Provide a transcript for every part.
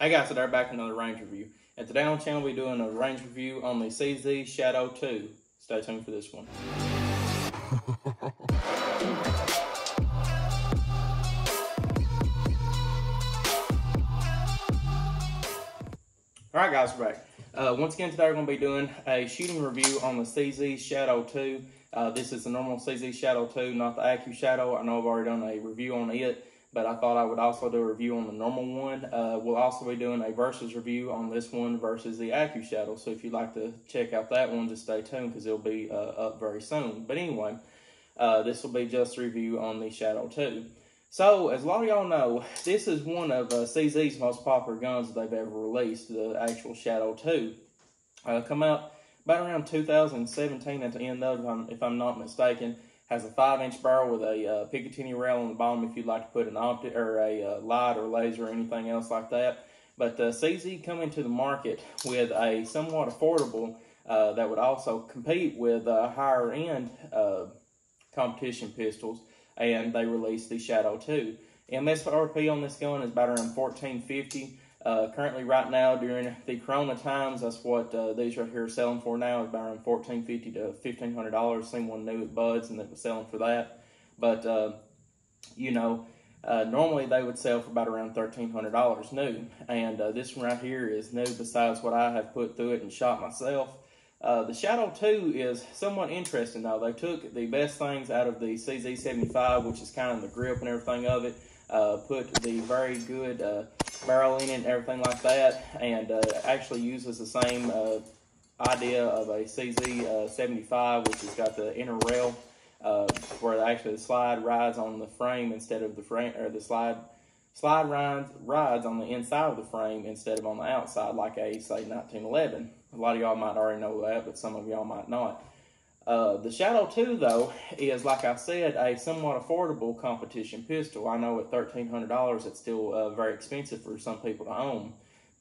Hey guys, today we're back with another range review. And today on the channel we're doing a range review on the CZ Shadow 2. Stay tuned for this one. Alright guys, we're back. Once again today we're going to be doing a shooting review on the CZ Shadow 2. This is the normal CZ Shadow 2, not the Accu Shadow. I know I've already done a review on it, but I thought I would also do a review on the normal one. We'll also be doing a versus review on this one versus the Accu Shadow. So if you'd like to check out that one, just stay tuned because it'll be up very soon. But anyway, this will be just a review on the Shadow 2. So, as a lot of y'all know, this is one of CZ's most popular guns that they've ever released, the actual Shadow 2. Come out about around 2017 at the end of it, if I'm not mistaken. Has a 5-inch barrel with a Picatinny rail on the bottom if you'd like to put an optic or a light or laser or anything else like that. But CZ come into the market with a somewhat affordable that would also compete with higher end competition pistols, and they released the Shadow 2. MSRP on this gun is about around $14.50. Currently, right now, during the Corona times, that's what these right here are selling for now, is about around $1,450 to $1,500. Seen one new at Bud's and that was selling for that. But, you know, normally they would sell for about around $1,300 new. And this one right here is new besides what I have put through it and shot myself. The Shadow 2 is somewhat interesting, though. They took the best things out of the CZ75, which is kind of the grip and everything of it, put the very good barrel in it and everything like that, and actually uses the same idea of a CZ75, which has got the inner rail where actually the slide rides on the frame instead of the frame, or the slide rides on the inside of the frame instead of on the outside, like a, say, 1911. A lot of y'all might already know that, but some of y'all might not. The Shadow 2, though, is, like I said, a somewhat affordable competition pistol. I know at $1,300 it's still very expensive for some people to own,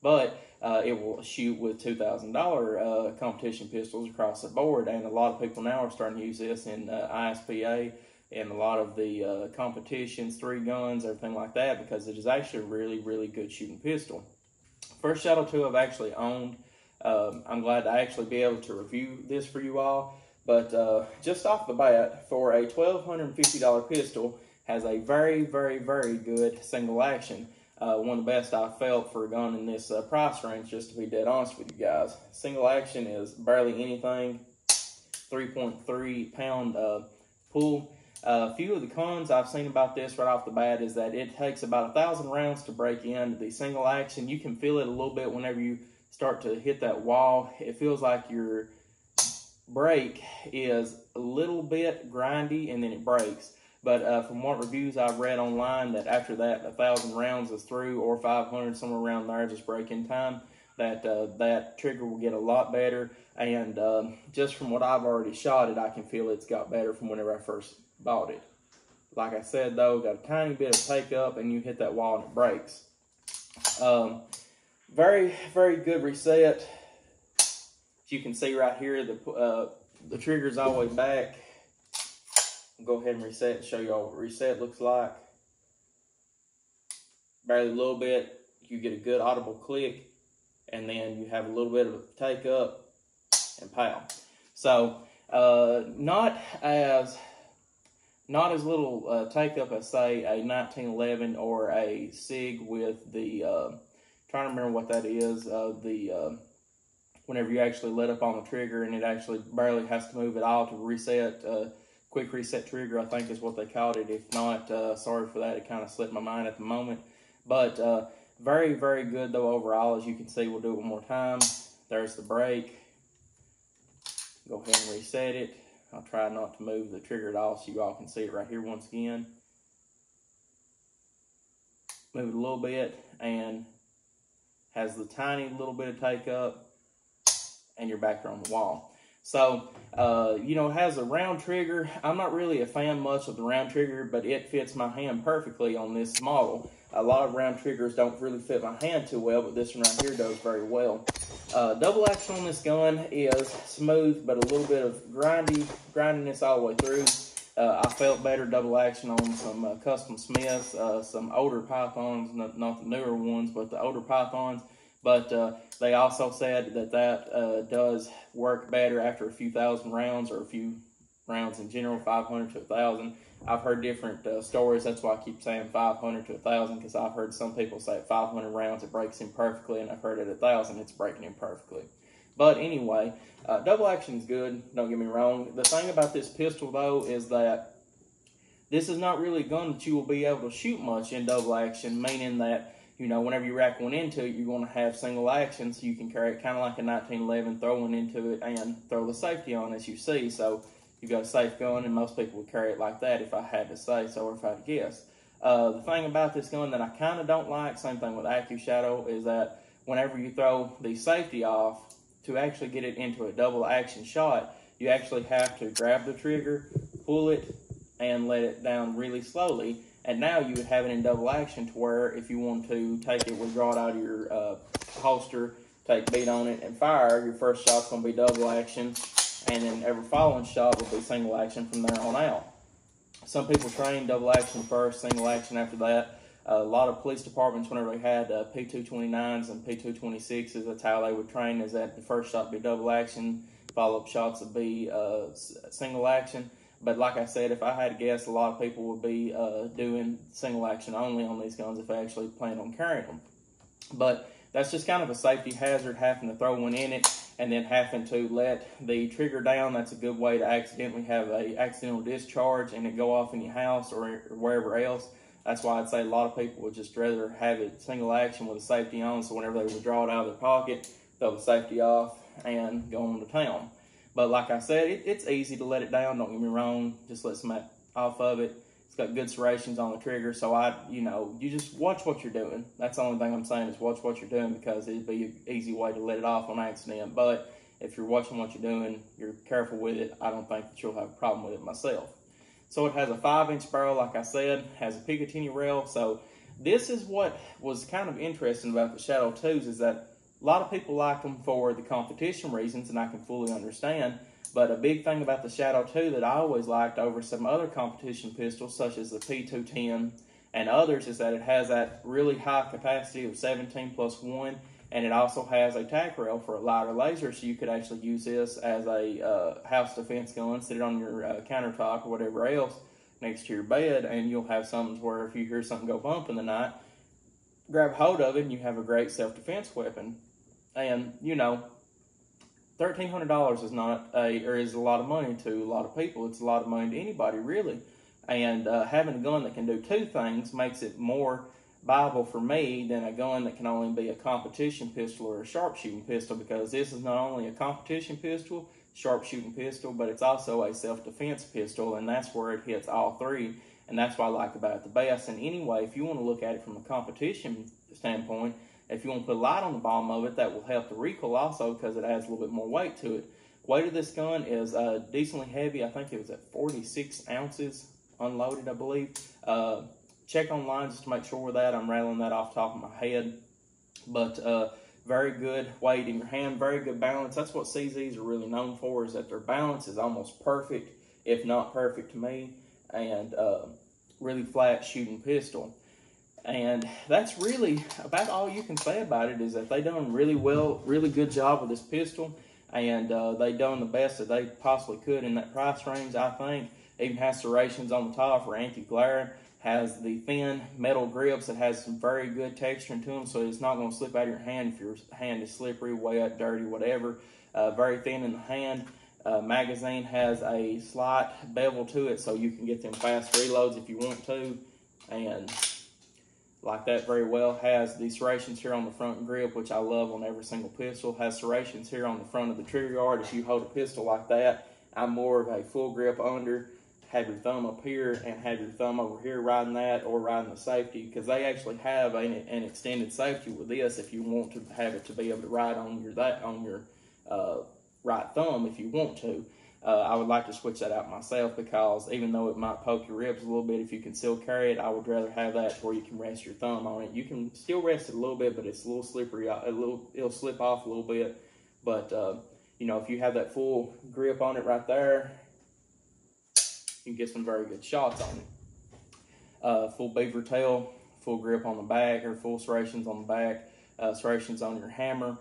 but it will shoot with $2,000 competition pistols across the board, and a lot of people now are starting to use this in ISPA and a lot of the competitions, 3 guns, everything like that, because it is actually a really, really good shooting pistol. First Shadow 2 I've actually owned. I'm glad to actually be able to review this for you all. But just off the bat, for a $1,250 pistol, has a very, very, very good single action. One of the best I've felt for a gun in this price range, just to be dead honest with you guys. Single action is barely anything. 3.3 pound pull. A few of the cons I've seen about this right off the bat is that it takes about 1,000 rounds to break into the single action. You can feel it a little bit whenever you start to hit that wall. It feels like your break is a little bit grindy and then it breaks. But from what reviews I've read online, that after that 1,000 rounds is through, or 500, somewhere around there, just break-in time, that that trigger will get a lot better. And just from what I've already shot it, I can feel it's got better from whenever I first bought it. Like I said, though, got a tiny bit of take up and you hit that wall and it breaks. Very, very good reset. As you can see right here, the trigger's all the way back. I'll go ahead and reset and show you all what reset looks like. Barely a little bit. You get a good audible click, and then you have a little bit of a take up, and pow. So not as little take up as, say, a 1911 or a SIG with the trying to remember what that is. Whenever you actually let up on the trigger and it actually barely has to move at all to reset, quick reset trigger, I think is what they called it. If not, sorry for that, it kind of slipped my mind at the moment. But very, very good though overall. As you can see, we'll do it one more time. There's the brake. Go ahead and reset it. I'll try not to move the trigger at all so you all can see it right here once again. Move it a little bit and has the tiny little bit of take up, and you're back there on the wall. So, you know, it has a round trigger. I'm not really a fan much of the round trigger, but it fits my hand perfectly on this model. A lot of round triggers don't really fit my hand too well, but this one right here does very well. Double action on this gun is smooth, but a little bit of grindiness all the way through. I felt better double action on some custom Smiths, some older pythons, not the newer ones, but the older pythons. But they also said that does work better after a few thousand rounds, or a few rounds in general, 500 to 1,000. I've heard different stories. That's why I keep saying 500 to 1,000, because I've heard some people say at 500 rounds it breaks in perfectly, and I've heard at 1,000 it's breaking in perfectly. But anyway, double action is good, don't get me wrong. The thing about this pistol, though, is that this is not really a gun that you will be able to shoot much in double action, meaning that, you know, whenever you rack one into it, you're going to have single action, so you can carry it kind of like a 1911, throw one into it and throw the safety on, as you see. So you've got a safe gun, and most people would carry it like that, if I had to say so, or if I had to guess. The thing about this gun that I kind of don't like, same thing with AccuShadow, is that whenever you throw the safety off, to actually get it into a double action shot, you actually have to grab the trigger, pull it, and let it down really slowly. And now you would have it in double action, to where if you want to take it, withdraw it out of your holster, take beat on it, and fire, your first shot's going to be double action, and then every following shot will be single action from there on out. Some people train double action first, single action after that. A lot of police departments, whenever they had P229s and P226s, that's how they would train, is that the first shot would be double action, follow-up shots would be single action. But like I said, if I had to guess, a lot of people would be doing single action only on these guns if they actually plan on carrying them. But that's just kind of a safety hazard, having to throw one in it and then having to let the trigger down. That's a good way to accidentally have a accidental discharge and it go off in your house or wherever else. That's why I'd say a lot of people would just rather have it single action with a safety on, so whenever they withdraw it out of their pocket, throw the safety off and go on to town. But like I said, it's easy to let it down, don't get me wrong. Just let some off of it. It's got good serrations on the trigger, so you just watch what you're doing. That's the only thing I'm saying, is watch what you're doing, because it'd be an easy way to let it off on accident. But if you're watching what you're doing, you're careful with it, I don't think that you'll have a problem with it myself. So it has a 5-inch barrel, like I said, has a Picatinny rail. So this is what was kind of interesting about the Shadow 2s, is that a lot of people like them for the competition reasons, and I can fully understand. But a big thing about the Shadow 2 that I always liked over some other competition pistols, such as the P210 and others, is that it has that really high capacity of 17+1, and it also has a tack rail for a lighter laser, so you could actually use this as a house defense gun, sit it on your countertop or whatever else next to your bed, and you'll have something where if you hear something go bump in the night, grab hold of it and you have a great self-defense weapon. And, you know, $1,300 is a lot of money to a lot of people. It's a lot of money to anybody, really. And having a gun that can do two things makes it more viable for me than a gun that can only be a competition pistol or a sharpshooting pistol, because this is not only a competition pistol, sharpshooting pistol, but it's also a self-defense pistol, and that's where it hits all three, and that's what I like about it the best. And anyway, if you want to look at it from a competition standpoint, if you want to put a light on the bottom of it, that will help the recoil also, because it adds a little bit more weight to it. Weight of this gun is decently heavy. I think it was at 46 ounces unloaded, I believe. Check online just to make sure with that. I'm rattling that off the top of my head. But very good weight in your hand, very good balance. That's what CZs are really known for, is that their balance is almost perfect, if not perfect to me, and really flat shooting pistol. And that's really about all you can say about it, is that they done really well, really good job with this pistol, and they done the best that they possibly could in that price range, I think. Even has serrations on the top for anti-glare, has the thin metal grips that has some very good texture to them, so it's not going to slip out of your hand if your hand is slippery, wet, dirty, whatever. Very thin in the hand. Magazine has a slight bevel to it, so you can get them fast reloads if you want to, and like that very well. Has the serrations here on the front grip, which I love on every single pistol. Has serrations here on the front of the trigger guard. If you hold a pistol like that, I'm more of a full grip under. Have your thumb up here and have your thumb over here riding that, or riding the safety, because they actually have an extended safety with this if you want to have it to be able to ride on your right thumb if you want to. I would like to switch that out myself, because even though it might poke your ribs a little bit, if you can still carry it, I would rather have that where you can rest your thumb on it. You can still rest it a little bit, but it's a little slippery. It'll slip off a little bit. But you know, if you have that full grip on it right there, you can get some very good shots on it. Full beaver tail, full grip on the back, or full serrations on the back, serrations on your hammer.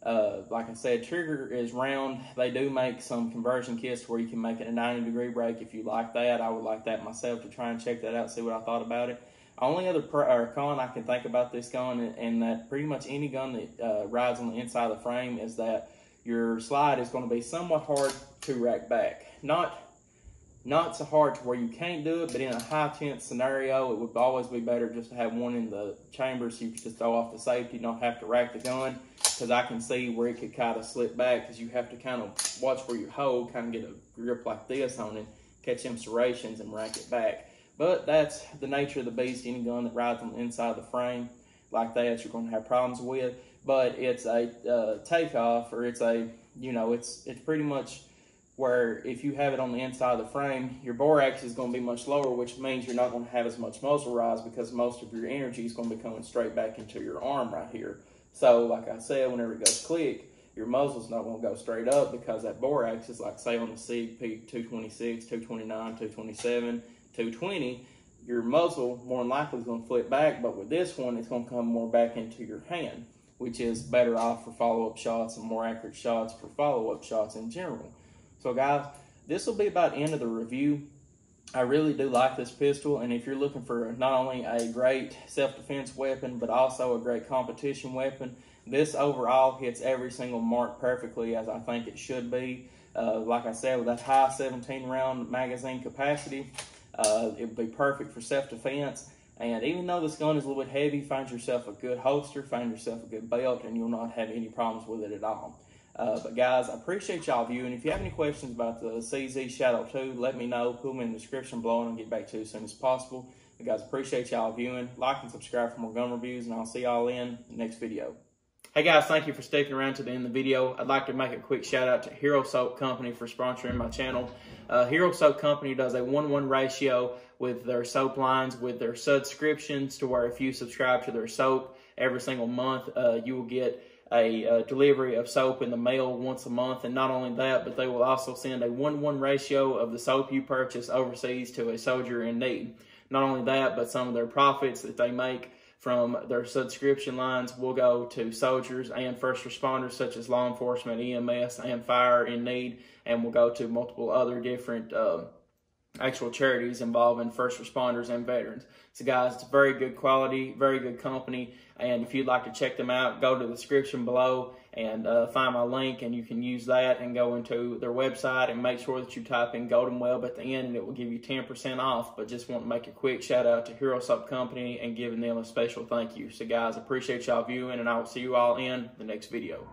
Like I said, trigger is round. They do make some conversion kits where you can make it a 90-degree break if you like that. I would like that myself to try and check that out, see what I thought about it. Only other con I can think about this gun, and that pretty much any gun that rides on the inside of the frame, is that your slide is going to be somewhat hard to rack back. Not so hard to where you can't do it, but in a high tense scenario, it would always be better just to have one in the chamber so you could just throw off the safety, not have to rack the gun. Because I can see where it could kind of slip back, because you have to kind of watch where you hold, kind of get a grip like this on it, catch them serrations and rack it back. But that's the nature of the beast. Any gun that rides on the inside of the frame like that, you're going to have problems with. But it's a takeoff, or it's a, it's pretty much where if you have it on the inside of the frame, your borax is going to be much lower, which means you're not going to have as much muzzle rise, because most of your energy is going to be coming straight back into your arm right here. So, like I said, whenever it goes click, your muzzle's not going to go straight up, because that borax is like, say, on the CP 226, 229, 227, 220, your muzzle more than likely is going to flip back, but with this one, it's going to come more back into your hand, which is better off for follow-up shots and more accurate shots for follow-up shots in general. So, guys, this will be about the end of the review. I really do like this pistol, and if you're looking for not only a great self-defense weapon, but also a great competition weapon, this overall hits every single mark perfectly, as I think it should be. Like I said, with that high 17-round magazine capacity, it would be perfect for self-defense. And even though this gun is a little bit heavy, find yourself a good holster, find yourself a good belt, and you'll not have any problems with it at all. But guys, I appreciate y'all viewing. If you have any questions about the CZ Shadow 2, let me know. Put them in the description below, and I'll get back to you as soon as possible. But guys, appreciate y'all viewing. Like and subscribe for more gun reviews, and I'll see y'all in the next video. Hey guys, thank you for sticking around to the end of the video. I'd like to make a quick shout out to Hero Soap Company for sponsoring my channel. Hero Soap Company does a 1-1 ratio with their soap lines, with their subscriptions, to where if you subscribe to their soap every single month, you will get a delivery of soap in the mail once a month. And not only that, but they will also send a 1-1 ratio of the soap you purchase overseas to a soldier in need. Not only that, but some of their profits that they make from their subscription lines will go to soldiers and first responders, such as law enforcement, EMS, and fire in need, and will go to multiple other different actual charities involving first responders and veterans. So guys, it's very good quality, very good company, and if you'd like to check them out, go to the description below and find my link, and you can use that and go into their website and make sure that you type in GoldenWebb at the end, and it will give you 10% off. But just want to make a quick shout out to Hero Soap Company and giving them a special thank you. So guys, appreciate y'all viewing, and I will see you all in the next video.